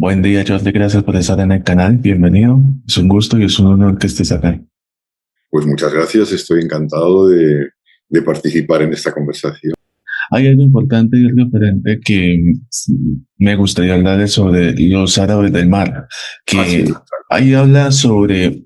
Buen día, Jordi. Gracias por estar en el canal. Bienvenido. Es un gusto y es un honor que estés acá. Pues muchas gracias, estoy encantado de participar en esta conversación. Hay algo importante y referente que me gustaría hablar sobre los árabes del mar, Ah, sí, que ahí habla sobre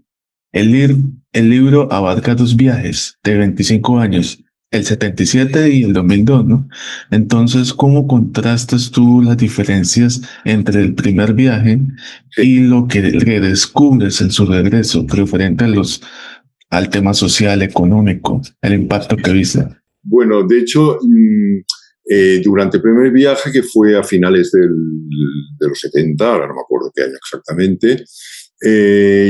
el, el libro abarca dos viajes de 25 años, el 77 y el 2002, ¿no? Entonces, ¿cómo contrastas tú las diferencias entre el primer viaje sí. y lo que redescubres en su regreso, referente a al tema social, económico, el impacto que viste? Bueno, de hecho, durante el primer viaje, que fue a finales de los 70, ahora no me acuerdo qué año exactamente,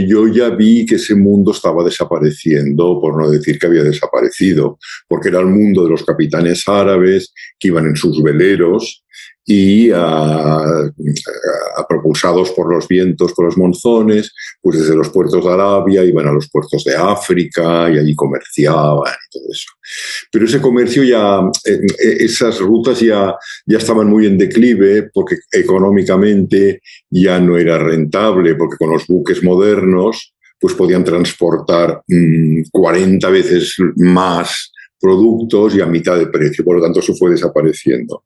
yo ya vi que ese mundo estaba desapareciendo, por no decir que había desaparecido, porque era el mundo de los capitanes árabes que iban en sus veleros y propulsados por los vientos, por los monzones, pues desde los puertos de Arabia iban a los puertos de África y allí comerciaban y todo eso. Pero ese comercio ya, esas rutas ya estaban muy en declive porque económicamente ya no era rentable, porque con los buques modernos pues podían transportar 40 veces más productos y a mitad de precio, por lo tanto eso fue desapareciendo.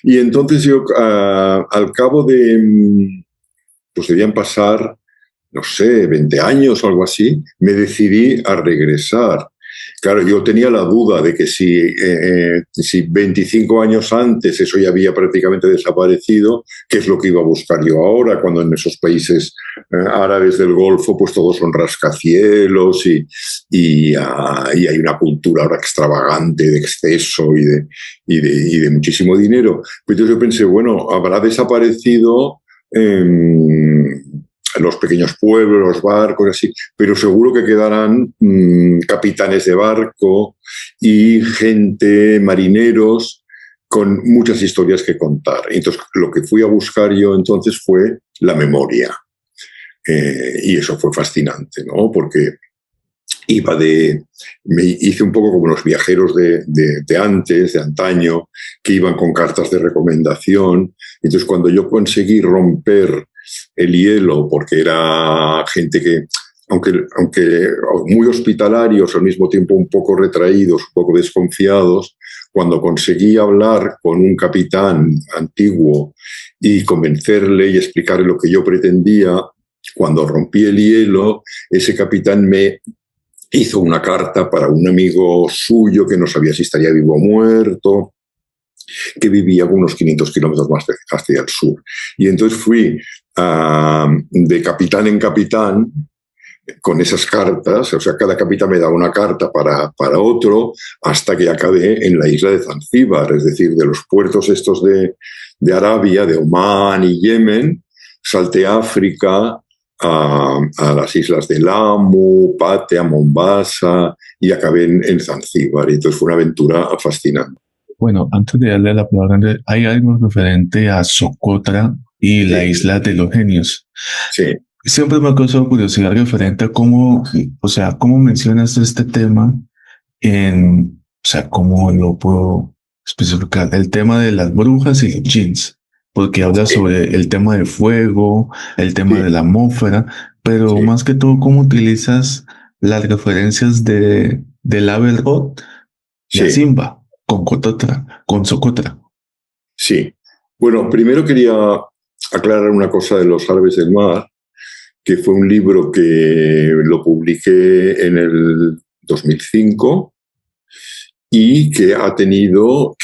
Y entonces yo, al cabo pues debían pasar, no sé, 20 años o algo así, me decidí a regresar. Claro, yo tenía la duda de que si 25 años antes eso ya había prácticamente desaparecido, ¿qué es lo que iba a buscar yo ahora, cuando en esos países árabes del Golfo pues todos son rascacielos y hay una cultura ahora extravagante de exceso y de muchísimo dinero? Pues entonces yo pensé, bueno, habrá desaparecido los pequeños pueblos, los barcos, así, pero seguro que quedarán capitanes de barco y gente, marineros, con muchas historias que contar. Entonces, lo que fui a buscar yo entonces fue la memoria. Y eso fue fascinante, ¿no? Porque me hice un poco como los viajeros de antes, de antaño, que iban con cartas de recomendación. Entonces, cuando yo conseguí romper el hielo, porque era gente que, aunque muy hospitalarios, al mismo tiempo un poco retraídos, un poco desconfiados, cuando conseguí hablar con un capitán antiguo y convencerle y explicarle lo que yo pretendía, cuando rompí el hielo, ese capitán me hizo una carta para un amigo suyo que no sabía si estaría vivo o muerto, que vivía unos 500 kilómetros más hacia el sur. Y entonces fui de capitán en capitán con esas cartas, o sea, cada capitán me daba una carta para otro, hasta que acabé en la isla de Zanzíbar, es decir, de los puertos estos de Arabia, de Omán y Yemen, salté a África, a las islas de Lamu, Patea, Mombasa, y acabé en Zanzíbar. Y entonces fue una aventura fascinante. Bueno, antes de darle la palabra, hay algo referente a Socotra y la Sí, isla de los genios. sí. Siempre me ha causado curiosidad referente a cómo, o sea, cómo mencionas este tema o sea, cómo lo puedo especificar, el tema de las brujas y los jeans, porque habla Sí, sobre el tema del fuego, el tema sí, de la atmósfera, pero sí, más que todo, cómo utilizas las referencias de Labelrot y a sí, Simba con Socotra. sí. Bueno, primero quería aclarar una cosa de Los Árabes del Mar, que fue un libro que lo publiqué en el 2005 y que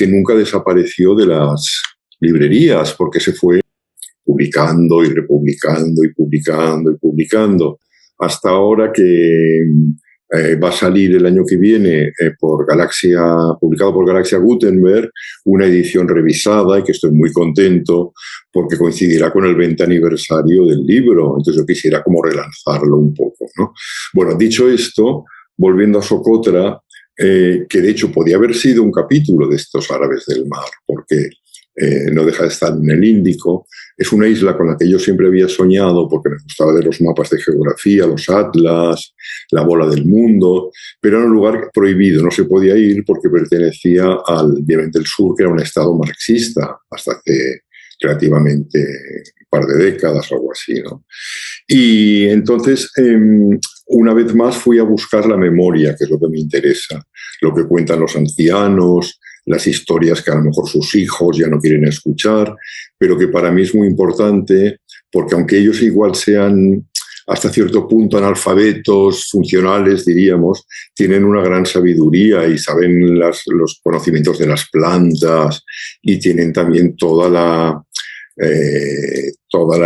nunca desapareció de las librerías, porque se fue publicando y republicando y publicando y publicando, hasta ahora que va a salir el año que viene publicado por Galaxia Gutenberg, una edición revisada y que estoy muy contento porque coincidirá con el 20 aniversario del libro. Entonces yo quisiera como relanzarlo un poco, ¿no? Bueno, dicho esto, volviendo a Socotra, que de hecho podía haber sido un capítulo de estos árabes del mar, porque no deja de estar en el Índico. Es una isla con la que yo siempre había soñado porque me gustaba ver los mapas de geografía, los atlas, la bola del mundo, pero era un lugar prohibido, no se podía ir porque pertenecía al Yemen del Sur, que era un estado marxista hasta hace relativamente par de décadas o algo así, ¿no? Y entonces, una vez más fui a buscar la memoria, que es lo que me interesa, lo que cuentan los ancianos, las historias que a lo mejor sus hijos ya no quieren escuchar, pero que para mí es muy importante, porque aunque ellos igual sean hasta cierto punto analfabetos, funcionales, diríamos, tienen una gran sabiduría y saben los conocimientos de las plantas y tienen también toda la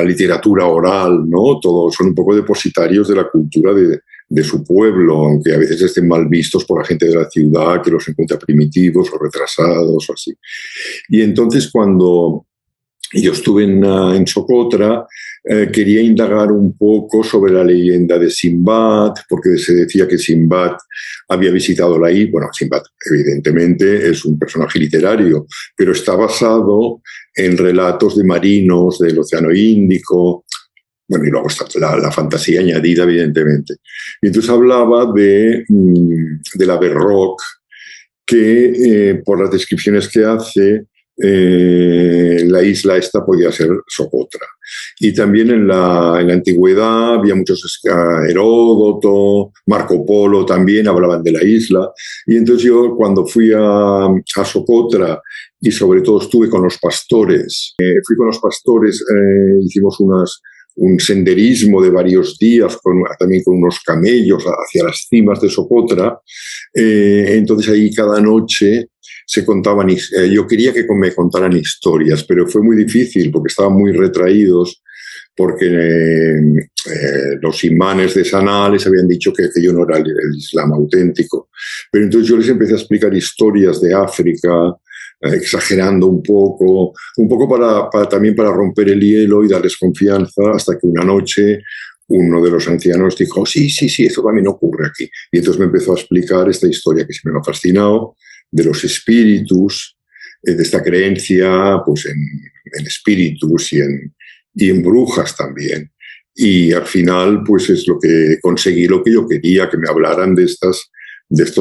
literatura oral, ¿no? Todos son un poco depositarios de la cultura de su pueblo, aunque a veces estén mal vistos por la gente de la ciudad, que los encuentra primitivos o retrasados o así. Y entonces cuando yo estuve en Socotra, quería indagar un poco sobre la leyenda de Simbad, porque se decía que Simbad había visitado la isla. Bueno, Simbad evidentemente es un personaje literario, pero está basado en relatos de marinos del Océano Índico. Bueno, y luego está la fantasía añadida, evidentemente. Y entonces hablaba de la Berroc, que por las descripciones que hace, la isla esta podía ser Socotra. Y también en la antigüedad había muchos, Heródoto, Marco Polo también hablaban de la isla. Y entonces yo cuando fui a Socotra y sobre todo estuve con los pastores, hicimos un senderismo de varios días, también con unos camellos hacia las cimas de Socotra. Entonces ahí cada noche se contaban, yo quería que me contaran historias, pero fue muy difícil porque estaban muy retraídos, porque los imanes de Saná les habían dicho que yo no era el Islam auténtico. Pero entonces yo les empecé a explicar historias de África, exagerando un poco también para romper el hielo y darles confianza, hasta que una noche uno de los ancianos dijo, sí, eso también ocurre aquí. Y entonces me empezó a explicar esta historia que siempre me ha fascinado, de los espíritus, de esta creencia pues, en espíritus y en brujas también. Y al final pues es lo que conseguí, lo que yo quería, que me hablaran de estos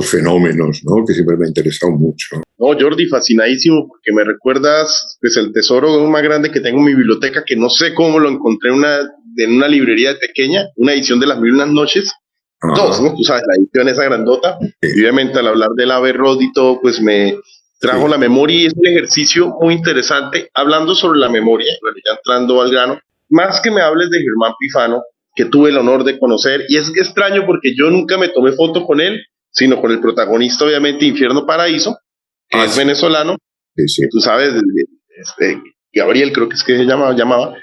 fenómenos, ¿no? Que siempre me ha interesado mucho. No, Jordi, fascinadísimo, porque me recuerdas pues, el tesoro más grande que tengo en mi biblioteca, que no sé cómo lo encontré en una librería pequeña, una edición de Las Mil y Unas Noches. Ajá. Dos, ¿no? Tú sabes, la edición esa grandota. Sí. Y obviamente al hablar del Averroes y todo, pues me trajo la memoria, y es un ejercicio muy interesante. Hablando sobre la memoria, bueno, ya entrando al grano, más que me hables de Germán Pifano, que tuve el honor de conocer, y es extraño porque yo nunca me tomé foto con él, sino con el protagonista, obviamente, Infierno Paraíso, que es venezolano. Sí. Tú sabes, Gabriel creo que es que se llamaba.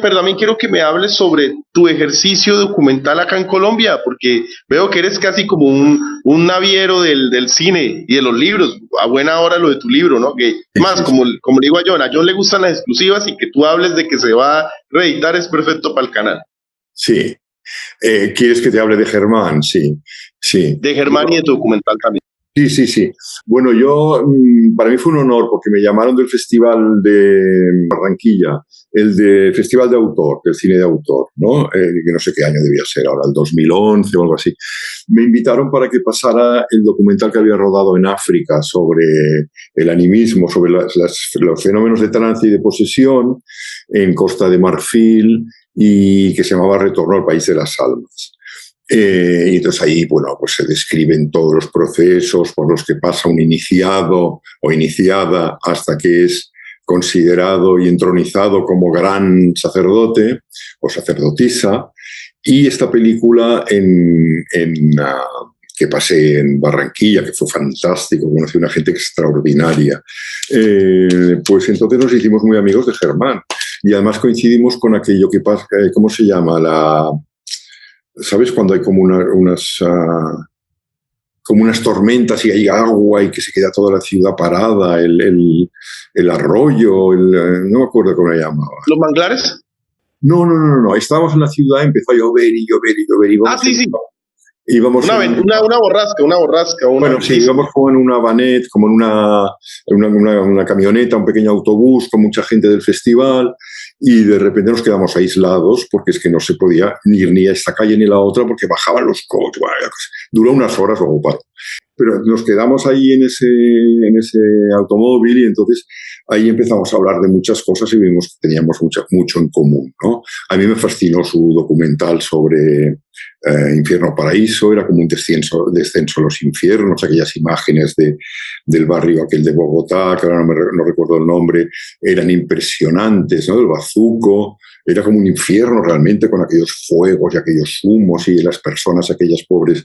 Pero también quiero que me hables sobre tu ejercicio documental acá en Colombia, porque veo que eres casi como un naviero del cine y de los libros. A buena hora lo de tu libro, ¿no? Que más, como le digo a John le gustan las exclusivas, y que tú hables de que se va a reeditar es perfecto para el canal. Sí. ¿Quieres que te hable de Germán? Sí. De Germán y de tu documental también. Sí. Bueno, para mí fue un honor, porque me llamaron del Festival de Barranquilla, el Festival de Autor, del cine de autor, ¿no? Que no sé qué año debía ser ahora, el 2011 o algo así. Me invitaron para que pasara el documental que había rodado en África sobre el animismo, sobre los fenómenos de trance y de posesión en Costa de Marfil, y que se llamaba Retorno al País de las Almas. Y entonces ahí, bueno, pues se describen todos los procesos por los que pasa un iniciado o iniciada hasta que es considerado y entronizado como gran sacerdote o sacerdotisa. Y esta película que pasé en Barranquilla, que fue fantástico, conocí a una gente extraordinaria, pues entonces nos hicimos muy amigos de Germán. Y además coincidimos con aquello que pasa, ¿cómo se llama? ¿Sabes? Cuando hay como unas tormentas y hay agua y que se queda toda la ciudad parada, el arroyo, no me acuerdo cómo se llamaba. ¿Los manglares? No. Estábamos en la ciudad, empezó a llover y sí. Íbamos una borrasca. Bueno, sí, íbamos como en una vanette, como en una camioneta, un pequeño autobús con mucha gente del festival, y de repente nos quedamos aislados porque es que no se podía ir ni a esta calle ni a la otra porque bajaban los coches. Bueno, duró unas horas, luego paró. Pero nos quedamos ahí en ese automóvil y entonces ahí empezamos a hablar de muchas cosas y vimos que teníamos mucho en común, ¿no? A mí me fascinó su documental sobre Infierno-Paraíso, era como un descenso a los infiernos, aquellas imágenes del barrio aquel de Bogotá, que ahora no recuerdo el nombre, eran impresionantes, ¿no? El Bazuco, era como un infierno realmente con aquellos fuegos y aquellos humos y las personas, aquellas pobres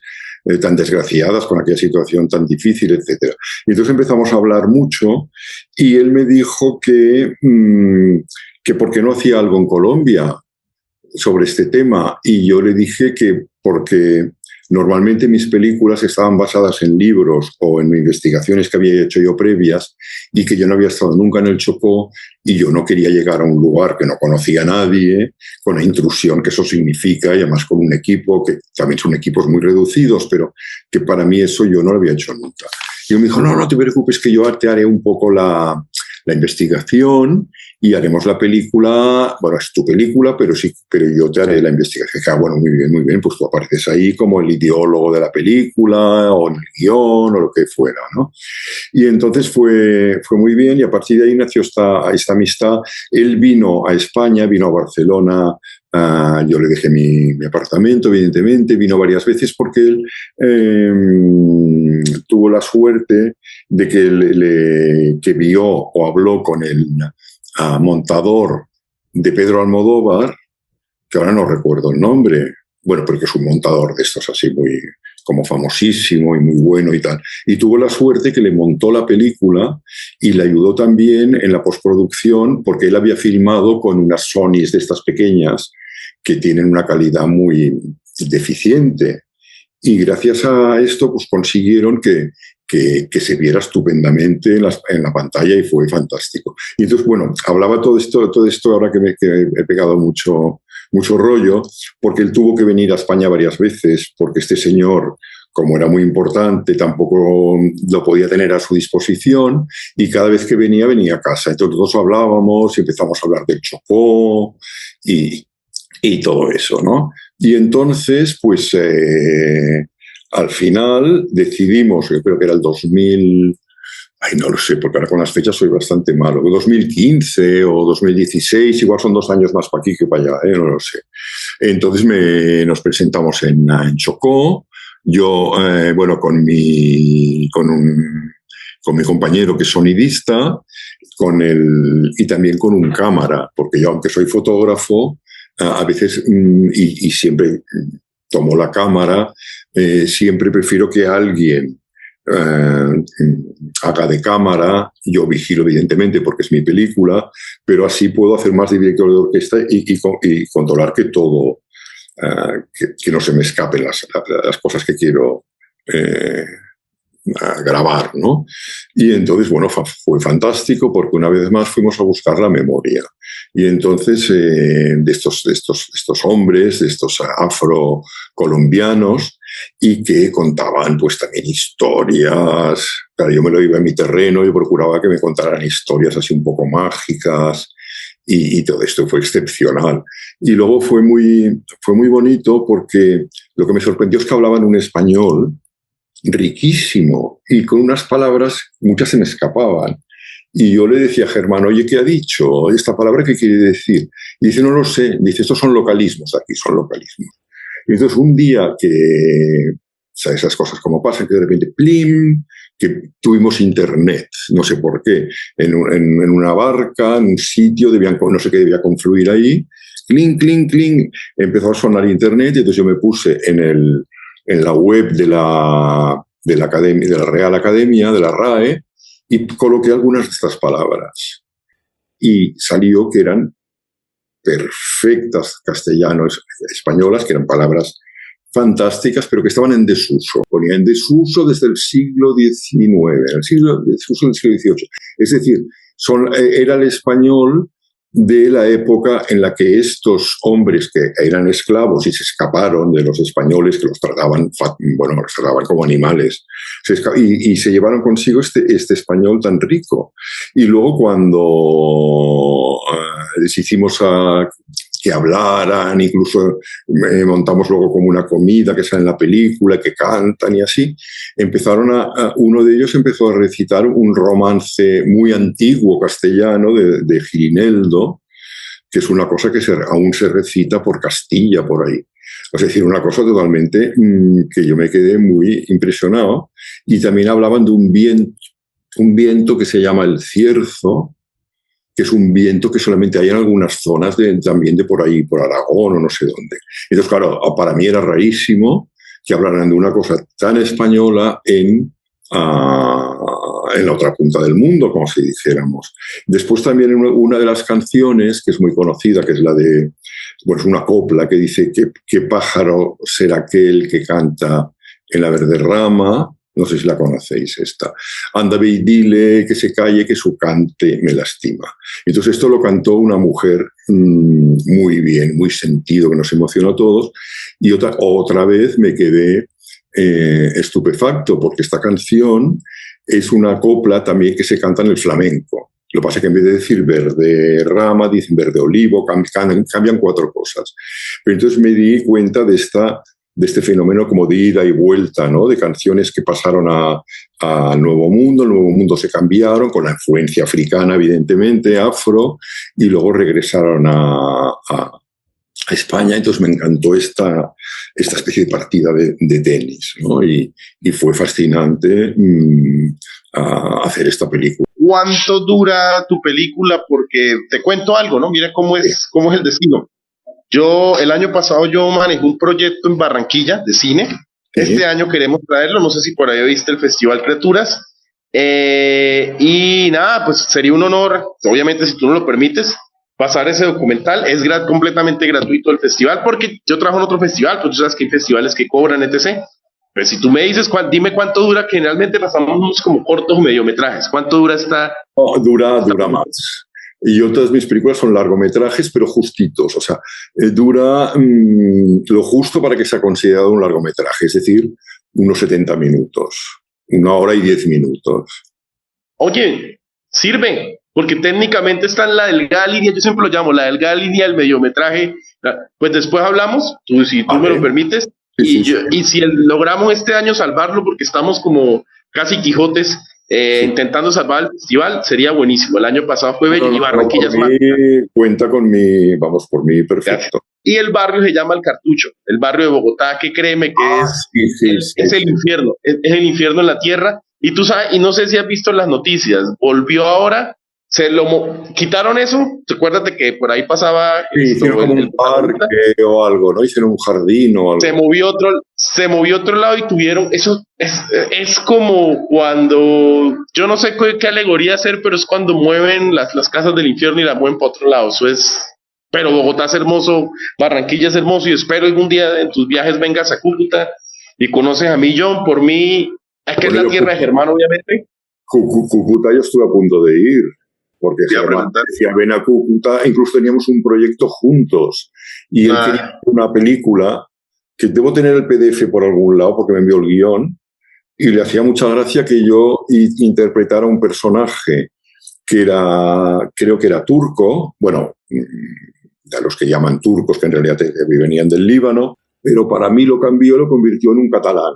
tan desgraciadas con aquella situación tan difícil, etc. Y entonces empezamos a hablar mucho y él me dijo que por qué no hacía algo en Colombia sobre este tema. Y yo le dije que porque normalmente mis películas estaban basadas en libros o en investigaciones que había hecho yo previas y que yo no había estado nunca en el Chocó y yo no quería llegar a un lugar que no conocía a nadie, con la intrusión que eso significa y además con un equipo que también son equipos muy reducidos, pero que para mí eso yo no lo había hecho nunca. Y él me dijo, no te preocupes que yo te haré un poco la investigación y haremos la película, bueno, es tu película, pero yo te haré la investigación. Ah, bueno, muy bien, pues tú apareces ahí como el ideólogo de la película, o en el guión, o lo que fuera, ¿no? Y entonces fue muy bien, y a partir de ahí nació esta amistad. Él vino a España, vino a Barcelona, yo le dejé mi apartamento, evidentemente, vino varias veces porque él tuvo la suerte de que vio o habló con el montador de Pedro Almodóvar, que ahora no recuerdo el nombre, bueno, pero que es un montador de estos así muy como famosísimo y muy bueno y tal. Y tuvo la suerte que le montó la película y le ayudó también en la postproducción porque él había filmado con unas Sonys de estas pequeñas que tienen una calidad muy deficiente. Y gracias a esto pues consiguieron que se viera estupendamente en la pantalla y fue fantástico. Y entonces, bueno, hablaba todo esto ahora que he pegado mucho rollo, porque él tuvo que venir a España varias veces, porque este señor, como era muy importante, tampoco lo podía tener a su disposición, y cada vez que venía a casa. Entonces todos hablábamos y empezamos a hablar del Chocó y todo eso, ¿no? Y entonces, pues, al final decidimos, yo creo que era el 2000, no lo sé, porque ahora con las fechas soy bastante malo, 2015 o 2016, igual son 2 años más para aquí que para allá, no lo sé. Entonces nos presentamos en Chocó, yo, bueno, con mi compañero que es sonidista, y también con un cámara, porque yo, aunque soy fotógrafo, a veces, y siempre tomo la cámara, siempre prefiero que alguien haga de cámara. Yo vigilo, evidentemente, porque es mi película, pero así puedo hacer más de director de orquesta y controlar que todo, que no se me escapen las cosas que quiero a grabar, ¿no? Y entonces, bueno, fue fantástico porque una vez más fuimos a buscar la memoria. Y entonces, de estos hombres, de estos afrocolombianos, y que contaban pues también historias. Claro, yo me lo iba a mi terreno y procuraba que me contaran historias así un poco mágicas, y todo esto fue excepcional. Y luego fue muy bonito porque lo que me sorprendió es que hablaban un español riquísimo y con unas palabras, muchas se me escapaban. Y yo le decía a Germán, oye, ¿qué ha dicho? ¿Esta palabra qué quiere decir? Y dice, no lo sé. Dice, estos son localismos, aquí son localismos. Y entonces un día que, o sea, esas cosas como pasan, que de repente, ¡plim!, que tuvimos internet, no sé por qué, en una barca, en un sitio, no sé qué debía confluir ahí, clink, clink, clink, empezó a sonar internet, y entonces yo me puse en la web de la Academia, de la Real Academia, de la RAE, y coloqué algunas de estas palabras. Y salió que eran perfectas españolas, que eran palabras fantásticas, pero que estaban en desuso. Ponía en desuso desde el siglo XIX, en el desuso del siglo XVIII. Es decir, era el español de la época en la que estos hombres que eran esclavos y se escaparon de los españoles que los trataban como animales, y se llevaron consigo este español tan rico. Y luego cuando les hicimos que hablaran, incluso montamos luego como una comida que sale en la película, que cantan y así, uno de ellos empezó a recitar un romance muy antiguo castellano de Girineldo, que es una cosa que aún se recita por Castilla, por ahí. Es decir, una cosa totalmente que yo me quedé muy impresionado. Y también hablaban de un viento que se llama el cierzo, que es un viento que solamente hay en algunas zonas también de por ahí, por Aragón o no sé dónde. Entonces, claro, para mí era rarísimo que hablaran de una cosa tan española en la otra punta del mundo, como si dijéramos. Después también una de las canciones, que es muy conocida, que es la de, es una copla que dice ¿qué pájaro será aquel que canta en la verde rama? No sé si la conocéis esta. Anda, ve y dile que se calle, que su cante me lastima. Entonces esto lo cantó una mujer muy bien, muy sentido, que nos emocionó a todos. Y otra vez me quedé estupefacto, porque esta canción es una copla también que se canta en el flamenco. Lo que pasa es que en vez de decir verde rama, dicen verde olivo, cambian 4 cosas. Pero entonces me di cuenta de este fenómeno como de ida y vuelta, ¿no? De canciones que pasaron al Nuevo Mundo. El Nuevo Mundo se cambiaron con la influencia africana, evidentemente, afro, y luego regresaron a España. Entonces me encantó esta especie de partida de tenis, ¿no? Y fue fascinante hacer esta película. ¿Cuánto dura tu película? Porque te cuento algo, ¿no? Mira cómo es el destino. El año pasado manejé un proyecto en Barranquilla de cine. Este año queremos traerlo, no sé si por ahí viste el Festival Criaturas. Y nada, pues sería un honor, obviamente si tú no lo permites, pasar ese documental. Es completamente gratuito el festival, porque yo trabajo en otro festival, pues tú sabes que hay festivales que cobran, etc. Pero si tú me dices, dime cuánto dura, que generalmente pasamos como cortos o mediometrajes. ¿Cuánto dura esta? No, dura más. Y otras mis películas son largometrajes, pero justitos. O sea, dura lo justo para que sea considerado un largometraje, es decir, unos 70 minutos, 1 hora y 10 minutos. Oye, sirve, porque técnicamente está en la delgada línea, yo siempre lo llamo la delgada línea del mediometraje. Pues después hablamos, si tú me lo permites, sí. Y si logramos este año salvarlo, porque estamos como casi Quijotes, intentando salvar el festival, sería buenísimo. El año pasado fue bello y Barranquilla es más. Cuenta por mí, perfecto. Y el barrio se llama El Cartucho, el barrio de Bogotá, que créeme que es el infierno, es el infierno en la tierra. Y tú sabes, y no sé si has visto las noticias, volvió ahora, quitaron eso. Recuérdate que por ahí pasaba. Sí, hicieron un parque o algo, ¿no? Hicieron un jardín o algo. Se movió otro lado y tuvieron. Eso es como cuando. Yo no sé qué alegoría hacer, pero es cuando mueven las casas del infierno y las mueven para otro lado. Eso es. Pero Bogotá es hermoso, Barranquilla es hermoso, y espero algún día en tus viajes vengas a Cúcuta y conoces a Millón. Por mí, es que es la tierra de Germán, obviamente. Cúcuta yo estuve a punto de ir. Porque Germán decía, ven a Cúcuta, incluso teníamos un proyecto juntos. Y él tenía una película, que debo tener el PDF por algún lado, porque me envió el guión, y le hacía mucha gracia que yo interpretara un personaje que creo que era turco, bueno, de los que llaman turcos, que en realidad venían del Líbano, pero para mí lo convirtió en un catalán.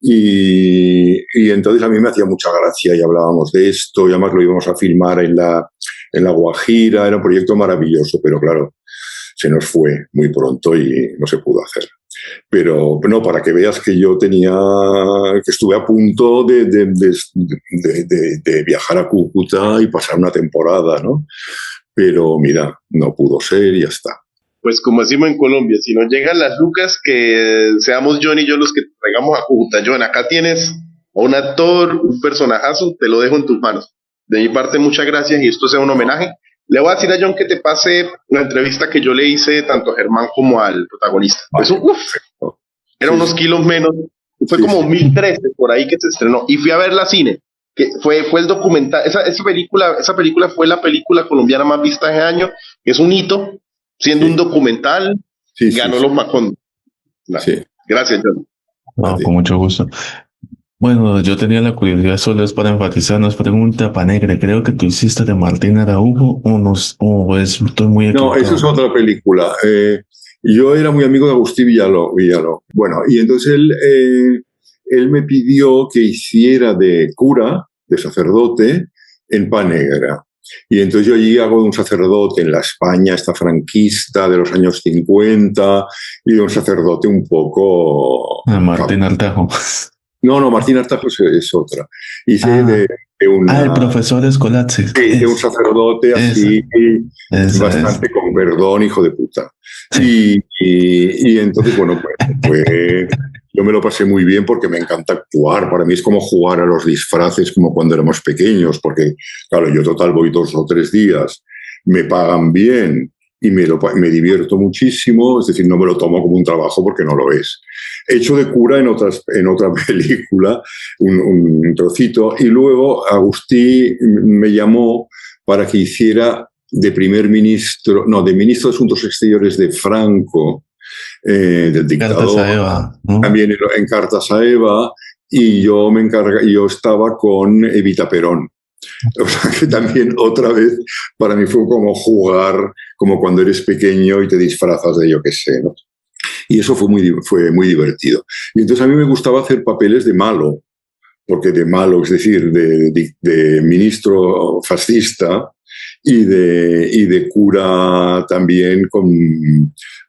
Y entonces a mí me hacía mucha gracia y hablábamos de esto, y además lo íbamos a filmar en la Guajira. Era un proyecto maravilloso, pero claro, se nos fue muy pronto y no se pudo hacer. Pero no, para que veas que yo estuve a punto de viajar a Cúcuta y pasar una temporada, ¿no? Pero mira, no pudo ser y ya está. Pues como decimos en Colombia, si nos llegan las lucas, que seamos John y yo los que traigamos a Cúcuta. John, acá tienes a un actor, un personajazo, te lo dejo en tus manos. De mi parte, muchas gracias, y esto sea un homenaje. Le voy a decir a John que te pase la entrevista que yo le hice tanto a Germán como al protagonista. Vale. Eso, era unos kilos menos. Fue como 2013, por ahí que se estrenó. Y fui a verla al cine. que fue el documental, esa película fue la película colombiana más vista ese año, es un hito, siendo un documental, ganó los Macondo. Sí. Gracias, John. No, con mucho gusto. Bueno, yo tenía la curiosidad, solo es para enfatizar, nos pregunta Panegre, creo que tú hiciste de Martín Araujo estoy muy equivocado. No, eso es otra película. Yo era muy amigo de Agustín Villaló. Bueno, y entonces él me pidió que hiciera de cura, de sacerdote, en Panegra. Y entonces yo allí hago de un sacerdote en la España esta franquista de los años 50 y de un sacerdote un poco... Martín Artajo. No, Martín Artajo es otra. Hice de el profesor Escolazzi. Sí, de un sacerdote así, bastante con perdón, hijo de puta. Sí. Y entonces, bueno, pues yo me lo pasé muy bien porque me encanta actuar. Para mí es como jugar a los disfraces como cuando éramos pequeños, porque, claro, yo total voy 2 o 3 días, me pagan bien y me divierto muchísimo, es decir, no me lo tomo como un trabajo porque no lo es. He hecho de cura en otra película, un trocito, y luego Agustí me llamó para que hiciera de ministro de Asuntos Exteriores de Franco, del dictador, Cartas a Eva, ¿no? También en Cartas a Eva, y yo estaba con Evita Perón. O sea que también otra vez para mí fue como jugar, como cuando eres pequeño y te disfrazas de yo qué sé, ¿no? Y eso fue muy divertido. Y entonces a mí me gustaba hacer papeles de malo, porque de malo, es decir, de ministro fascista y de cura también,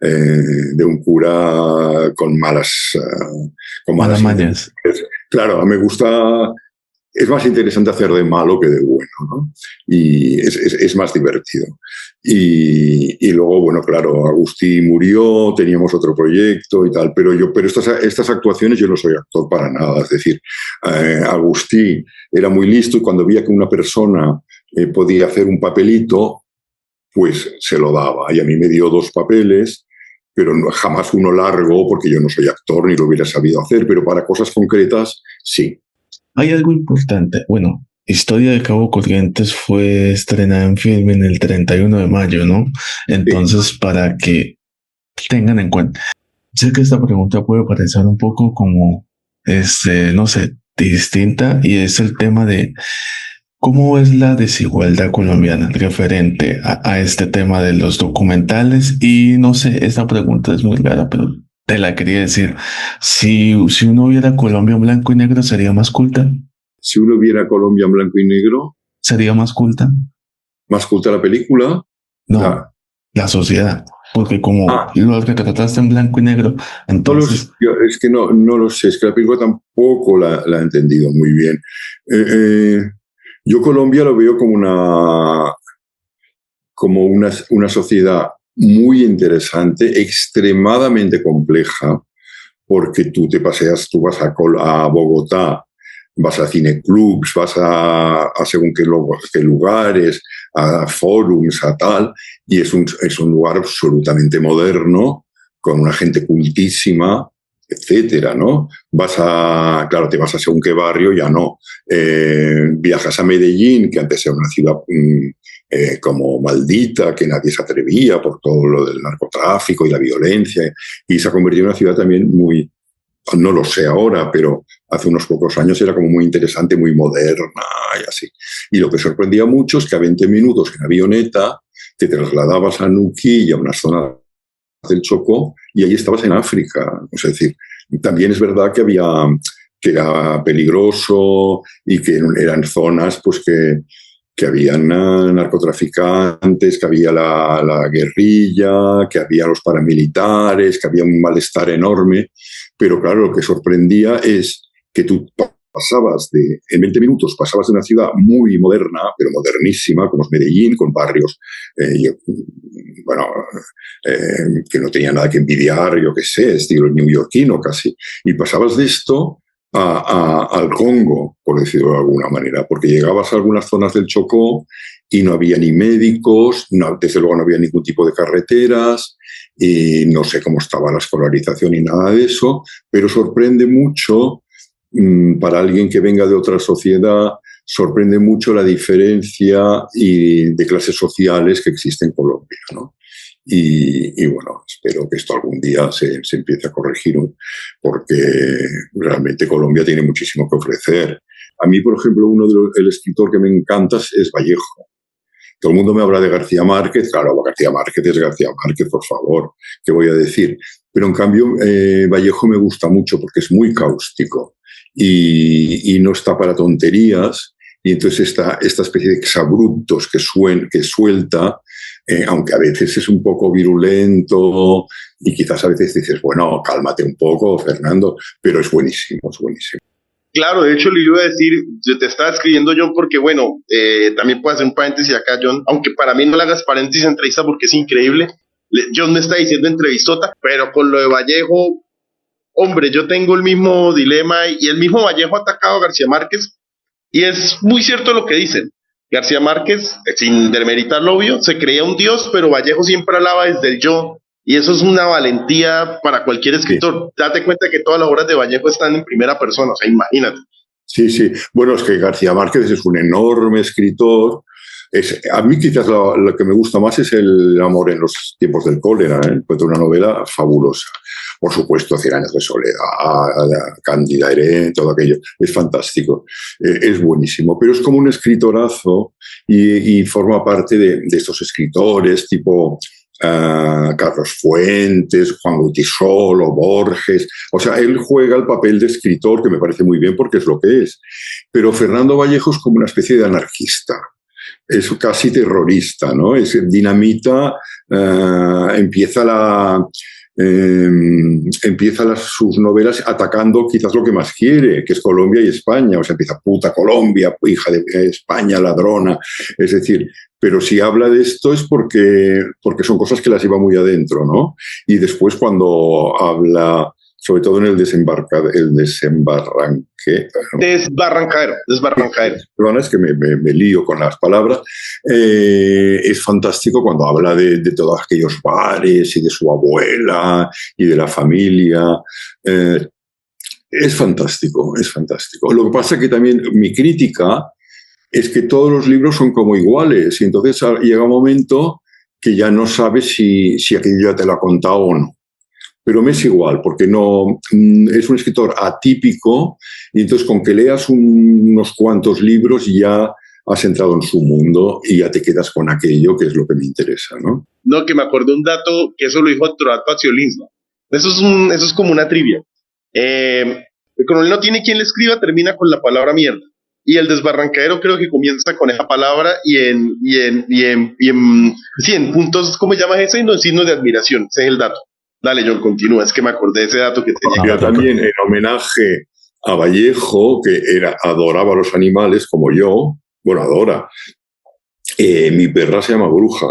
de un cura con malas mañas. Claro, me gusta... Es más interesante hacer de malo que de bueno, ¿no? Y es más divertido. Y luego, bueno, claro, Agustí murió, teníamos otro proyecto y tal, pero estas actuaciones yo no soy actor para nada. Es decir, Agustí era muy listo y cuando veía que una persona podía hacer un papelito, pues se lo daba. Y a mí me dio 2 papeles, pero jamás uno largo, porque yo no soy actor ni lo hubiera sabido hacer, pero para cosas concretas, sí. Hay algo importante. Bueno, Historia de Cabo Corrientes fue estrenada en film en el 31 de mayo, ¿no? Entonces, para que tengan en cuenta. Sé que esta pregunta puede parecer un poco como, no sé, distinta, y es el tema de cómo es la desigualdad colombiana referente a este tema de los documentales. Y no sé, esta pregunta es muy rara, pero te la quería decir. Si uno viera Colombia en blanco y negro, ¿sería más culta? Si uno viera Colombia en blanco y negro... ¿Sería más culta? ¿Más culta la película? No, la sociedad. Porque como lo retrataste en blanco y negro, entonces... Es que no lo sé, es que la película tampoco la he entendido muy bien. Yo Colombia lo veo como una sociedad muy interesante, extremadamente compleja, porque tú vas a Bogotá, vas a cineclubs, vas a según qué lugares, a forums, a tal, y es un lugar absolutamente moderno, con una gente cultísima, etcétera, ¿no? Claro, te vas a según qué barrio, ya no. Viajas a Medellín, que antes era una ciudad como maldita, que nadie se atrevía por todo lo del narcotráfico y la violencia, y se ha convertido en una ciudad también muy, no lo sé ahora, pero hace unos pocos años era como muy interesante, muy moderna y así. Y lo que sorprendía mucho es que a 20 minutos en avioneta te trasladabas a Nuquí y a unas zonas del Chocó y ahí estabas en África. Es decir, también es verdad que era peligroso y que eran zonas pues que habían narcotraficantes, que había la guerrilla, que había los paramilitares, que había un malestar enorme. Pero claro, lo que sorprendía es que tú en 20 minutos pasabas de una ciudad muy moderna, pero modernísima, como es Medellín, con barrios, que no tenía nada que envidiar, yo qué sé, estilo neoyorquino casi, y pasabas de esto al Congo, por decirlo de alguna manera, porque llegabas a algunas zonas del Chocó y no había ni médicos, desde luego no había ningún tipo de carreteras, y no sé cómo estaba la escolarización ni nada de eso, pero sorprende mucho para alguien que venga de otra sociedad sorprende mucho la diferencia de clases sociales que existe en Colombia, ¿no? Y bueno, espero que esto algún día se empiece a corregir, porque realmente Colombia tiene muchísimo que ofrecer. A mí, por ejemplo, el escritor que me encanta es Vallejo. Todo el mundo me habla de García Márquez. Claro, García Márquez es García Márquez, por favor, ¿qué voy a decir? Pero en cambio, Vallejo me gusta mucho porque es muy cáustico y no está para tonterías. Y entonces esta especie de exabruptos que suelta, aunque a veces es un poco virulento y quizás a veces dices, bueno, cálmate un poco, Fernando, pero es buenísimo, es buenísimo. Claro, de hecho le iba a decir, yo te estaba escribiendo, John, porque bueno, también puedo hacer un paréntesis acá, John, aunque para mí no le hagas paréntesis a entrevista porque es increíble. John me está diciendo entrevistota, pero con lo de Vallejo, hombre, yo tengo el mismo dilema y el mismo Vallejo ha atacado a García Márquez y es muy cierto lo que dicen. García Márquez, sin demeritar lo obvio, se creía un dios, pero Vallejo siempre hablaba desde el yo. Y eso es una valentía para cualquier escritor. Sí. Date cuenta que todas las obras de Vallejo están en primera persona, o sea, imagínate. Sí, sí. Bueno, es que García Márquez es un enorme escritor. A mí quizás lo que me gusta más es El amor en los tiempos del cólera, ¿eh? Pues una novela fabulosa. Por supuesto, 100 años de soledad, Cándida Herén, todo aquello. Es fantástico. Es buenísimo. Pero es como un escritorazo y forma parte de estos escritores tipo Carlos Fuentes, Juan Gutisol o Borges. O sea, él juega el papel de escritor, que me parece muy bien porque es lo que es. Pero Fernando Vallejo es como una especie de anarquista. Es casi terrorista, ¿no? Es dinamita, empieza sus novelas atacando quizás lo que más quiere, que es Colombia y España. O sea, empieza puta Colombia, hija de España, ladrona. Es decir, pero si habla de esto es porque son cosas que las lleva muy adentro, ¿no? Y después cuando habla, sobre todo en el desbarrancadero. Perdona, es que me lío con las palabras. Es fantástico cuando habla de todos aquellos bares y de su abuela y de la familia. Es fantástico, es fantástico. Lo que pasa es que también mi crítica es que todos los libros son como iguales y entonces llega un momento que ya no sabes si aquello ya te lo ha contado o no. Pero me es igual, porque no es un escritor atípico y entonces con que leas unos cuantos libros ya has entrado en su mundo y ya te quedas con aquello que es lo que me interesa, ¿no? No, que me acuerdo un dato que eso lo dijo Troat Paciolins, ¿no? Eso es como una trivia. El coronel no tiene quien le escriba, termina con la palabra mierda. Y el desbarrancadero creo que comienza con esa palabra y en puntos, ¿cómo llamas ese? En signos de admiración, ese es el dato. Dale, John, continúa, es que me acordé de ese dato que tenía. También en homenaje a Vallejo, que adoraba a los animales como yo, bueno, adora. Mi perra se llama Bruja,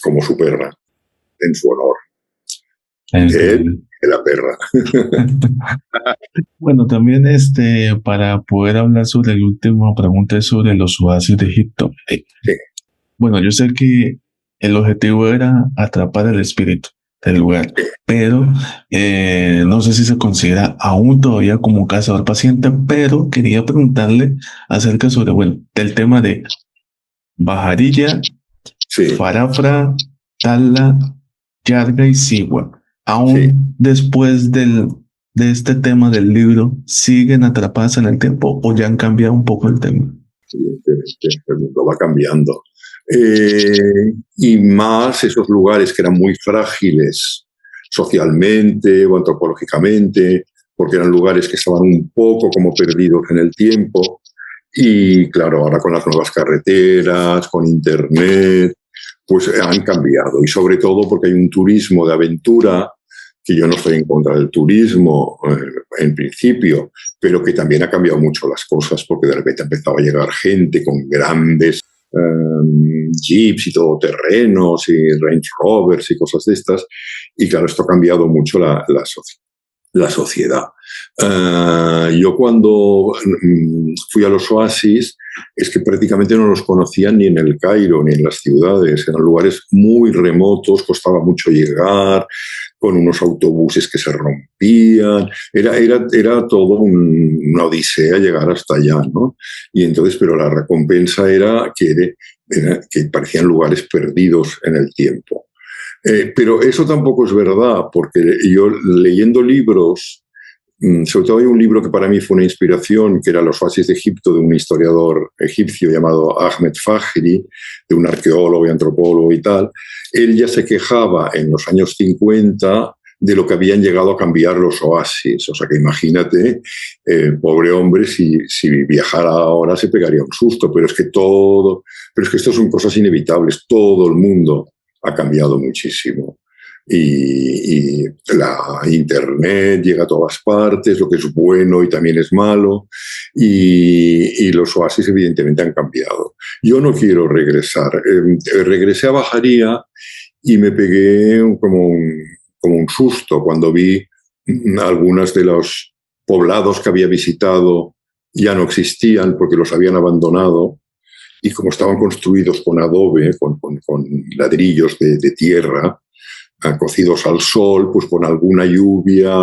como su perra, en su honor. Él y la perra. Bueno, también para poder hablar sobre la última pregunta es sobre los oasis de Egipto. Sí. Bueno, yo sé que el objetivo era atrapar el espíritu del lugar, pero no sé si se considera aún todavía como cazador paciente, pero quería preguntarle acerca del tema de Bajarilla, Farafra, Tala, Yarga y Sigua. Aún después de este tema del libro, ¿siguen atrapadas en el tiempo o ya han cambiado un poco el tema? Sí, el mundo va cambiando. Y más esos lugares que eran muy frágiles socialmente o antropológicamente, porque eran lugares que estaban un poco como perdidos en el tiempo. Y claro, ahora con las nuevas carreteras, con internet, pues han cambiado. Y sobre todo porque hay un turismo de aventura, que yo no estoy en contra del turismo en principio, pero que también ha cambiado mucho las cosas, porque de repente ha empezado a llegar gente con grandes jeeps y todoterrenos y Range Rovers y cosas de estas. Y claro, esto ha cambiado mucho la sociedad. Yo cuando fui a los oasis, es que prácticamente no los conocían ni en el Cairo ni en las ciudades. Eran lugares muy remotos, costaba mucho llegar, con unos autobuses que se rompían. Era todo una odisea llegar hasta allá, ¿no? Y entonces, pero la recompensa era que parecían lugares perdidos en el tiempo. Pero eso tampoco es verdad, porque yo leyendo libros, sobre todo hay un libro que para mí fue una inspiración, que era Los oasis de Egipto, de un historiador egipcio llamado Ahmed Fahri, de un arqueólogo y antropólogo y tal. Él ya se quejaba en los años 50 de lo que habían llegado a cambiar los oasis. O sea que imagínate, pobre hombre, si viajara ahora se pegaría un susto, pero es que esto son cosas inevitables. Todo el mundo ha cambiado muchísimo. Y la internet llega a todas partes, lo que es bueno y también es malo, y los oasis evidentemente han cambiado. Yo no quiero regresar. Regresé a Bajaría y me pegué como un susto cuando vi algunos de los poblados que había visitado ya no existían porque los habían abandonado, y como estaban construidos con adobe, con ladrillos de tierra, cocidos al sol, pues con alguna lluvia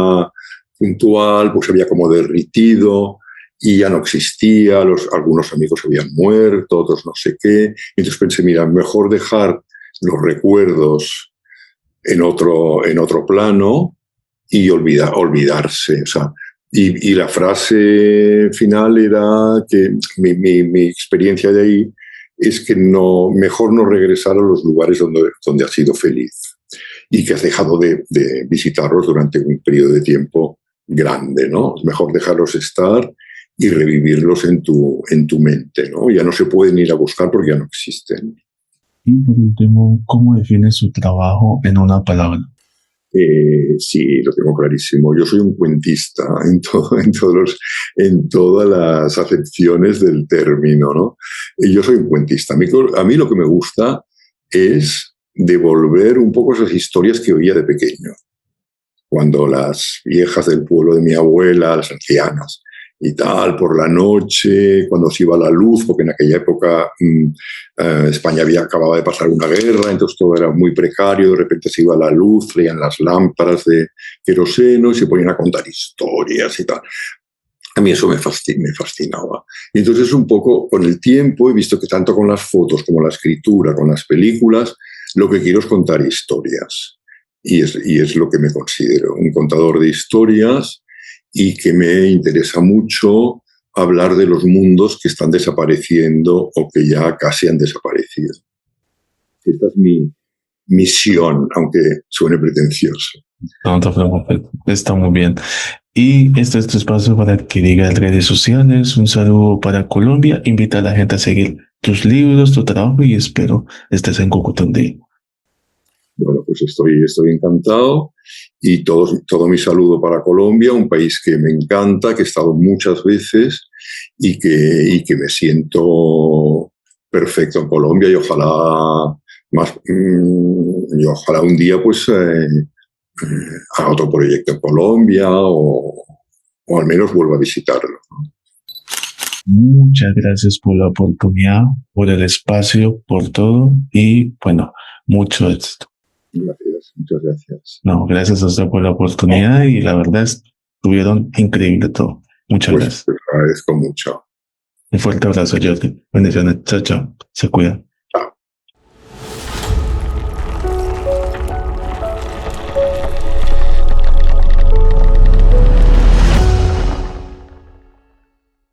puntual, pues había como derritido y ya no existía, algunos amigos habían muerto, otros no sé qué. Entonces pensé, mira, mejor dejar los recuerdos en otro plano y olvidarse. O sea, y la frase final era que mi experiencia de ahí es que mejor no regresar a los lugares donde has sido feliz y que has dejado de visitarlos durante un periodo de tiempo grande, ¿no? Es mejor dejarlos estar y revivirlos en tu mente, ¿no? Ya no se pueden ir a buscar porque ya no existen. Y por último, ¿cómo defines su trabajo en una palabra? Sí, lo tengo clarísimo. Yo soy un cuentista en todas las acepciones del término, ¿no? Yo soy un cuentista. A mí lo que me gusta es devolver un poco esas historias que oía de pequeño. Cuando las viejas del pueblo de mi abuela, las ancianas y tal, por la noche, cuando se iba la luz, porque en aquella época España acababa de pasar una guerra, entonces todo era muy precario, de repente se iba la luz, traían las lámparas de queroseno y se ponían a contar historias y tal. A mí eso me fascinaba. Y entonces un poco con el tiempo he visto que tanto con las fotos como la escritura, con las películas, lo que quiero es contar historias. Y es lo que me considero, un contador de historias, y que me interesa mucho hablar de los mundos que están desapareciendo o que ya casi han desaparecido. Esta es mi misión, aunque suene pretencioso. No te preocupes, está muy bien. Y este es tu espacio para que digas redes sociales. Un saludo para Colombia. Invita a la gente a seguir tus libros, tu trabajo, y espero estés en Cúcuta un día. Bueno, pues estoy encantado, y todo mi saludo para Colombia, un país que me encanta, que he estado muchas veces y que me siento perfecto en Colombia, y ojalá un día pues haga otro proyecto en Colombia o al menos vuelva a visitarlo. Muchas gracias por la oportunidad, por el espacio, por todo, y bueno, mucho éxito. Gracias, muchas gracias. No, gracias a usted por la oportunidad, y la verdad estuvieron increíble todo. Muchas gracias. Te agradezco mucho. Un fuerte abrazo, Jordi. Bendiciones. Chao, chao. Se cuida.